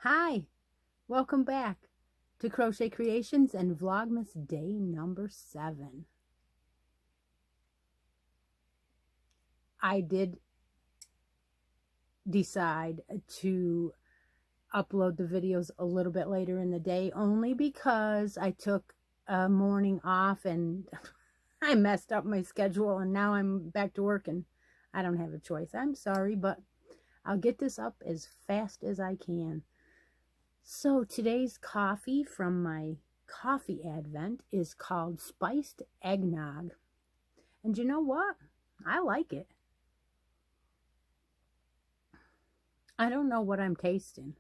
Hi, welcome back to Crochet Creations and Vlogmas day number 7. I did decide to upload the videos a little bit later in the day only because I took a morning off and I messed up my schedule and now I'm back to work and I don't have a choice. I'm sorry, but I'll get this up as fast as I can. So today's coffee from my coffee advent is called Spiced Eggnog. And you know what? I like it. I don't know what I'm tasting.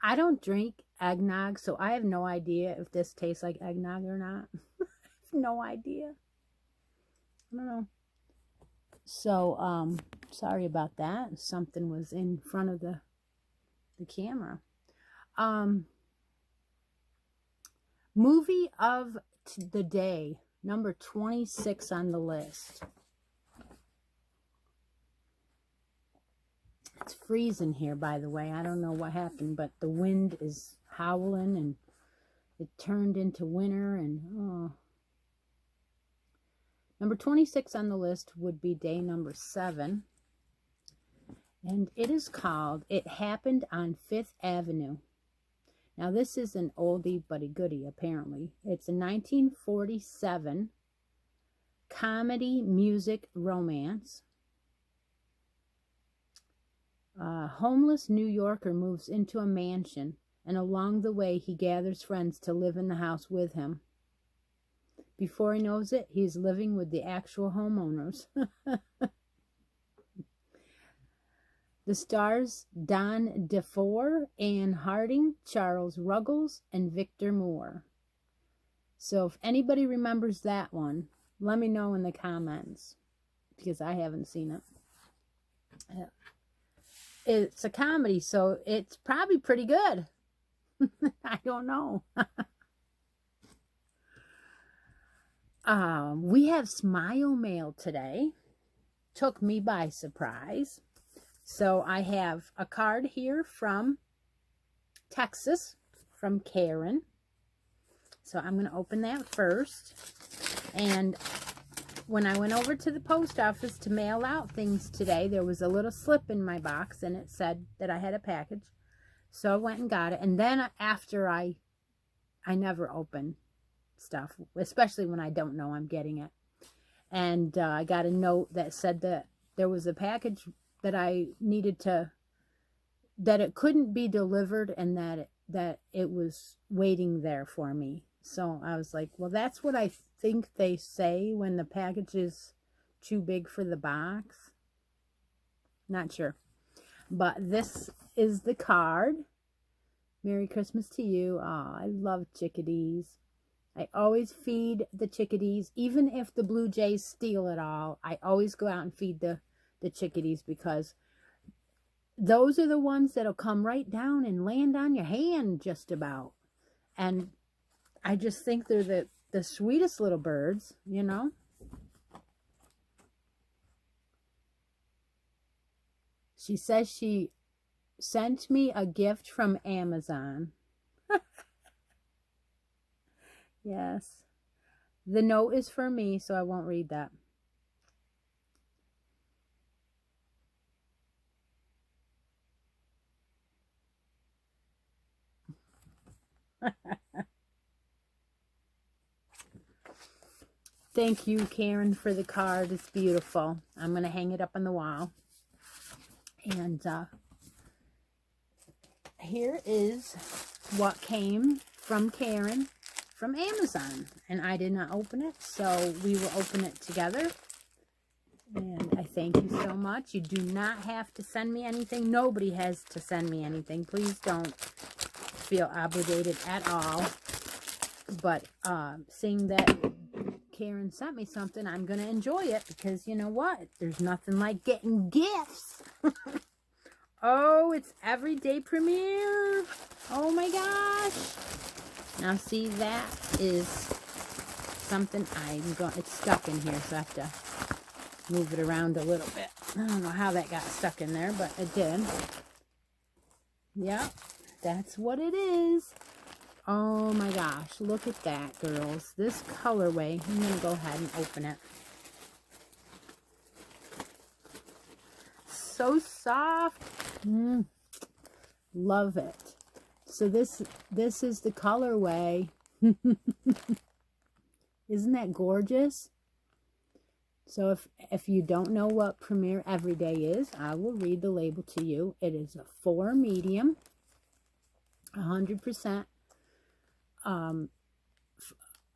I don't drink eggnog, so I have no idea if this tastes like eggnog or not. I have no idea. I don't know. So, sorry about that. Something was in front of the camera. Movie of the day, number 26 on the list. It's freezing here, by the way. I don't know what happened, but the wind is howling and it turned into winter. And number 26 on the list would be day number 7. And it is called It Happened on 5th Avenue. Now, this is an oldie but a goodie, apparently. It's a 1947 comedy music romance. A homeless New Yorker moves into a mansion, and along the way, he gathers friends to live in the house with him. Before he knows it, he's living with the actual homeowners. The stars Don DeFore, Anne Harding, Charles Ruggles, and Victor Moore. So if anybody remembers that one, let me know in the comments, because I haven't seen it. It's a comedy, so it's probably pretty good. I don't know. We have Smile Mail today. Took me by surprise. So I have a card here from Texas, from Karen. So I'm going to open that first. And when I went over to the post office to mail out things today, there was a little slip in my box and it said that I had a package. So I went and got it. And then after I never open stuff, especially when I don't know I'm getting it. And I got a note that said that there was a package that I needed to, that it couldn't be delivered and that it was waiting there for me. So I was like, well, that's what I think they say when the package is too big for the box. Not sure. But this is the card. Merry Christmas to you. Oh, I love chickadees. I always feed the chickadees. Even if the blue jays steal it all, I always go out and feed the chickadees, because those are the ones that'll come right down and land on your hand just about. And I just think they're the sweetest little birds, you know. She says she sent me a gift from Amazon. Yes. The note is for me, so I won't read that. Thank you, Karen, for the card. It's beautiful. I'm going to hang it up on the wall. And here is what came from Karen from Amazon. And I did not open it, so we will open it together. And I thank you so much. You do not have to send me anything. Nobody has to send me anything. Please don't feel obligated at all. But seeing that Karen sent me something, I'm going to enjoy it because you know what? There's nothing like getting gifts. Oh, it's everyday premiere. Oh my gosh. Now see, that is something it's stuck in here, so I have to move it around a little bit. I don't know how that got stuck in there, but it did. Yep, that's what it is. Oh my gosh, look at that, girls. This colorway, I'm going to go ahead and open it. So soft. Love it. So this is the colorway. Isn't that gorgeous? So if you don't know what Premier Everyday is, I will read the label to you. It is a 4 medium, 100%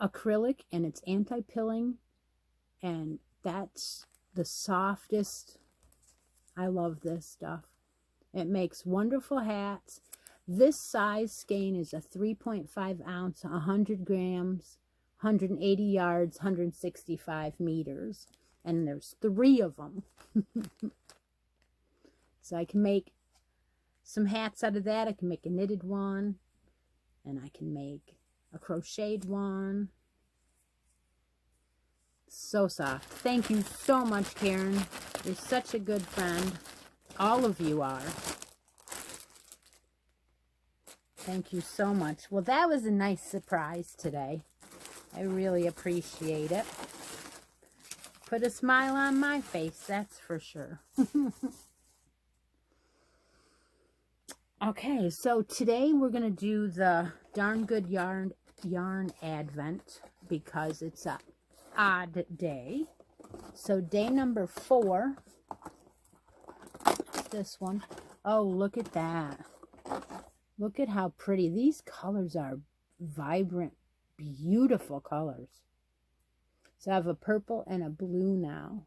acrylic, and it's anti-pilling, and that's the softest. I love this stuff. It makes wonderful hats. This size skein is a 3.5 ounce, 100 grams, 180 yards, 165 meters, and there's 3 of them. So I can make some hats out of that. I can make a knitted one, and I can make a crocheted one. So soft. Thank you so much, Karen. You're such a good friend. All of you are. Thank you so much. Well, that was a nice surprise today. I really appreciate it. Put a smile on my face, that's for sure. Okay, so today we're going to do the Darn Good Yarn Advent because it's a odd day. So day number 4, this one. Oh, look at that. Look at how pretty. These colors are vibrant, beautiful colors. So I have a purple and a blue now.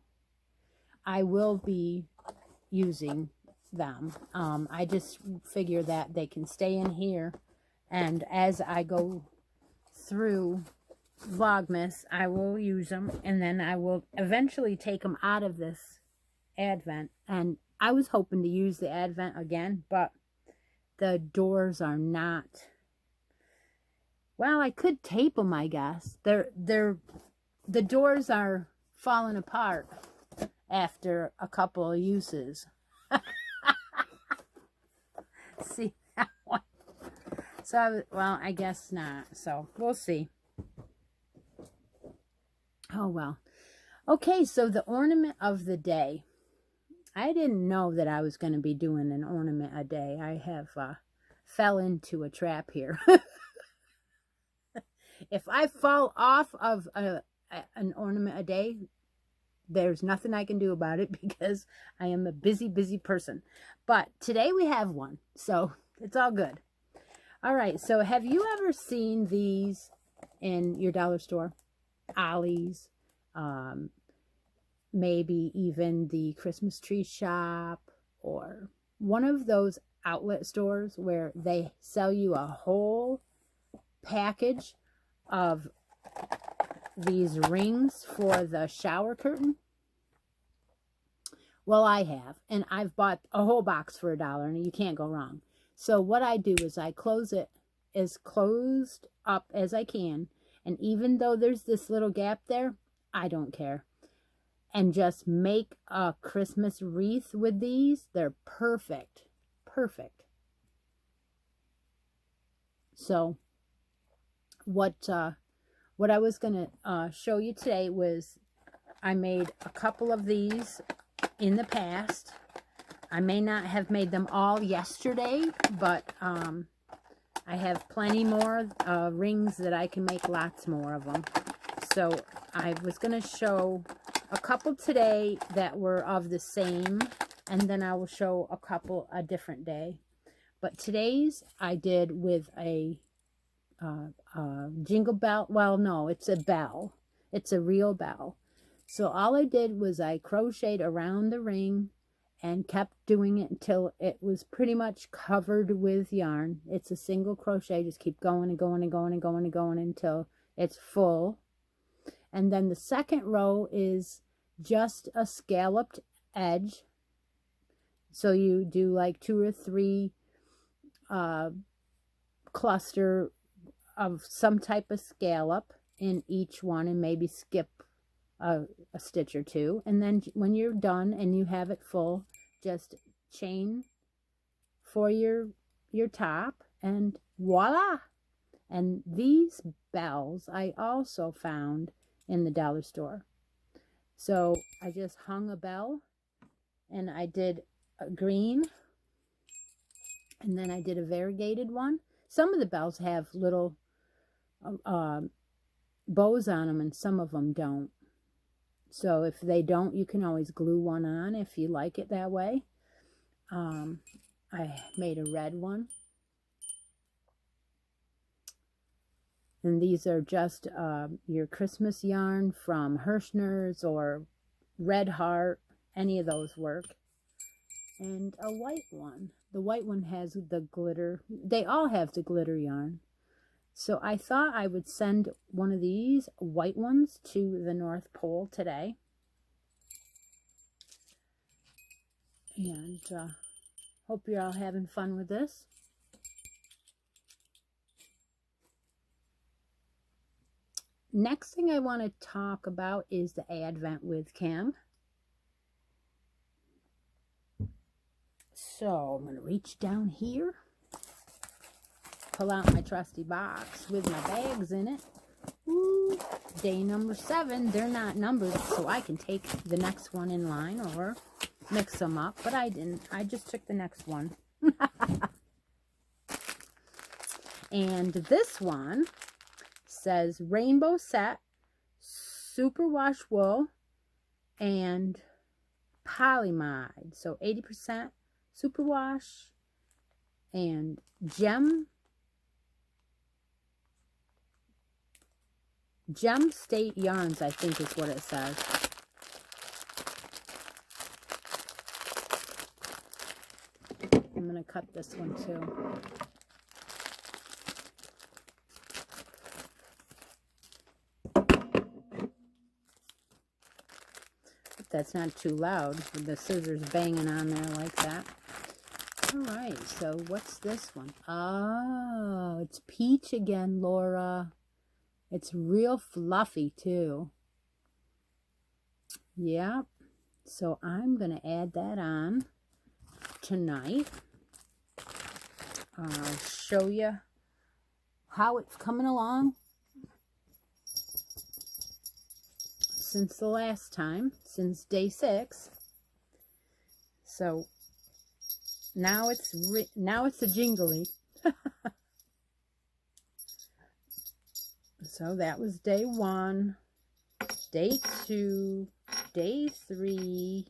I will be using them. I just figure that they can stay in here, and as I go through Vlogmas, I will use them, and then I will eventually take them out of this Advent. And I was hoping to use the Advent again, but the doors are not, well, I could tape them, I guess. The doors are falling apart after a couple of uses. See that one? So, well, I guess not. So, we'll see. Oh, well. Okay, so the ornament of the day. I didn't know that I was going to be doing an ornament a day. I have fell into a trap here. If I fall off of an ornament a day, there's nothing I can do about it because I am a busy, busy person. But today we have one, so it's all good. All right, so have you ever seen these in your dollar store? Ollie's, maybe even the Christmas tree shop, or one of those outlet stores where they sell you a whole package of these rings for the shower curtain. Well, I have, and I've bought a whole box for $1, and you can't go wrong. So what I do is I close it as closed up as I can, and even though there's this little gap there, I don't care. And just make a Christmas wreath with these. They're perfect. Perfect. So what what I was going to show you today was I made a couple of these in the past. I may not have made them all yesterday, but I have plenty more rings that I can make lots more of them. So I was going to show a couple today that were of the same, and then I will show a couple a different day. But today's I did with a jingle bell. Well, no, it's a bell. It's a real bell. So all I did was I crocheted around the ring and kept doing it until it was pretty much covered with yarn. It's a single crochet. Just keep going and going and going and going and going until it's full. And then the second row is just a scalloped edge. So you do like 2 or 3 cluster of some type of scallop in each one, and maybe skip a stitch or 2. And then when you're done and you have it full, just chain for your top, and voila. And these bells I also found in the dollar store. So I just hung a bell, and I did a green, and then I did a variegated one. Some of the bells have little bows on them, and some of them don't. So if they don't, you can always glue one on if you like it that way. I made a red one. And these are just your Christmas yarn from Hirschner's or Red Heart. Any of those work. And a white one. The white one has the glitter. They all have the glitter yarn. So I thought I would send one of these white ones to the North Pole today. And hope you're all having fun with this. Next thing I want to talk about is the Advent with Kim. So I'm going to reach down here, pull out my trusty box with my bags in it. Ooh, day number 7. They're not numbered, so I can take the next one in line or mix them up, but I didn't. I just took the next one. And this one says rainbow set, superwash wool, and polymide. So 80% superwash and gem state yarns, I think is what it says. I'm going to cut this one too. Hope that's not too loud with the scissors banging on there like that. Alright, so what's this one? Oh, it's peach again, Laura. It's real fluffy too. Yep. So I'm going to add that on tonight. I'll show you how it's coming along since the last time, since day 6. So now it's a jingly. So that was day 1, day 2, day 3,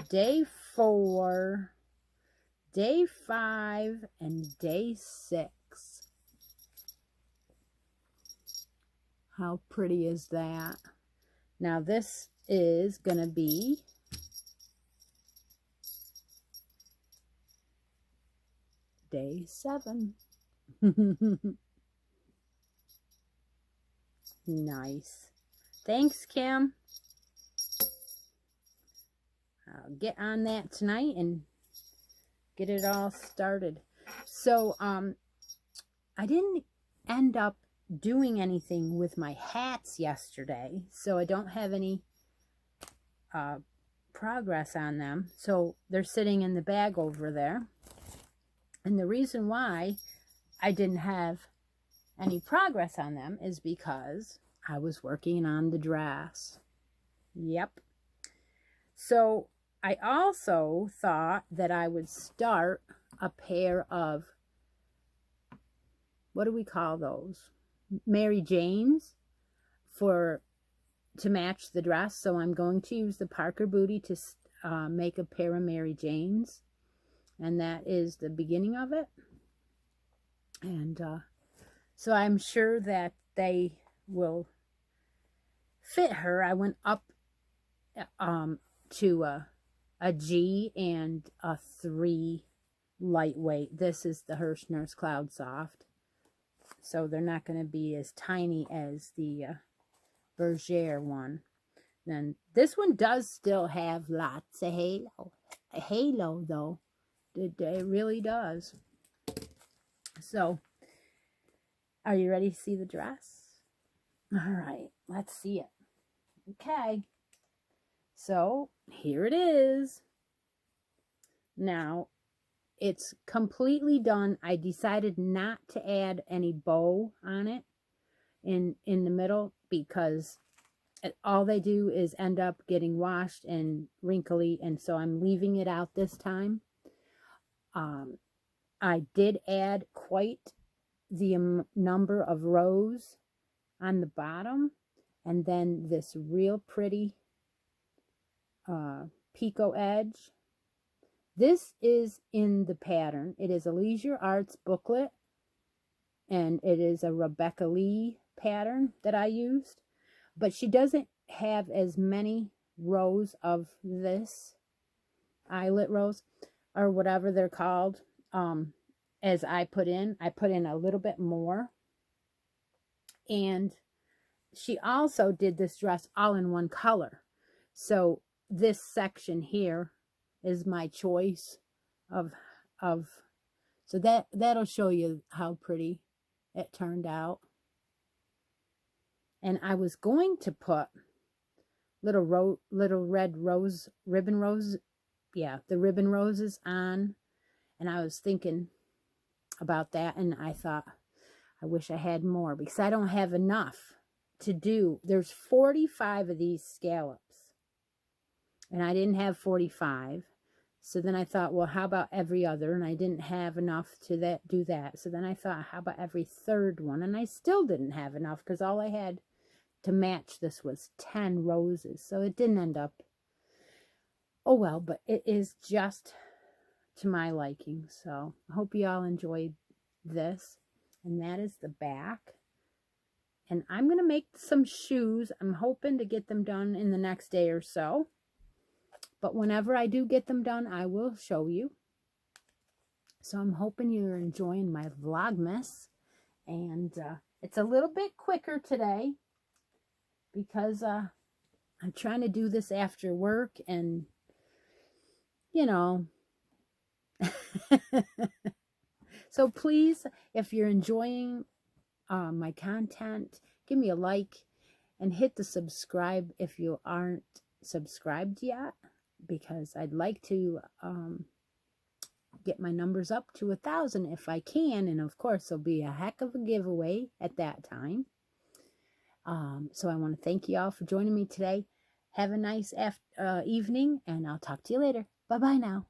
day 4, day 5, and day 6. How pretty is that? Now this is going to be day 7. Nice. Thanks, Kim. I'll get on that tonight and get it all started. So, I didn't end up doing anything with my hats yesterday, so I don't have any progress on them. So they're sitting in the bag over there. And the reason why I didn't have any progress on them is because I was working on the dress. Yep. So I also thought that I would start a pair of, what do we call those? Mary Janes to match the dress. So I'm going to use the Parker booty to make a pair of Mary Janes. And that is the beginning of it. And so I'm sure that they will fit her. I went up to a G and a 3 lightweight. This is the Hirschner's Cloud Soft. So they're not going to be as tiny as the Bergère one. Then this one does still have lots of halo. A halo, though. It really does. So, are you ready to see the dress? All right, let's see it. Okay. So, here it is. Now, it's completely done. I decided not to add any bow on it in the middle because all they do is end up getting washed and wrinkly, and so I'm leaving it out this time. I did add quite the number of rows on the bottom, and then this real pretty picot edge. This is in the pattern. It is a Leisure Arts booklet, and it is a Rebecca Lee pattern that I used, but she doesn't have as many rows of this eyelet rows or whatever they're called as I put in. I put in a little bit more, and she also did this dress all in one color. So this section here is my choice of so that'll show you how pretty it turned out. And I was going to put little red ribbon roses, yeah, the ribbon roses on, and I was thinking about that, and I thought I wish I had more because I don't have enough to do. There's 45 of these scallops, and I didn't have 45. So then I thought, well, how about every other? And I didn't have enough to do that. So then I thought, how about every third one? And I still didn't have enough because all I had to match this was 10 roses. So it didn't end up, oh well, but it is just to my liking. So I hope you all enjoyed this. And that is the back. And I'm going to make some shoes. I'm hoping to get them done in the next day or so. But whenever I do get them done, I will show you. So I'm hoping you're enjoying my Vlogmas. And it's a little bit quicker today because I'm trying to do this after work. And, you know. So please, if you're enjoying my content, give me a like and hit the subscribe if you aren't subscribed yet, because I'd like to get my numbers up to 1,000 if I can, and of course there'll be a heck of a giveaway at that time. So I want to thank you all for joining me today. Have a nice evening, and I'll talk to you later. Bye bye now.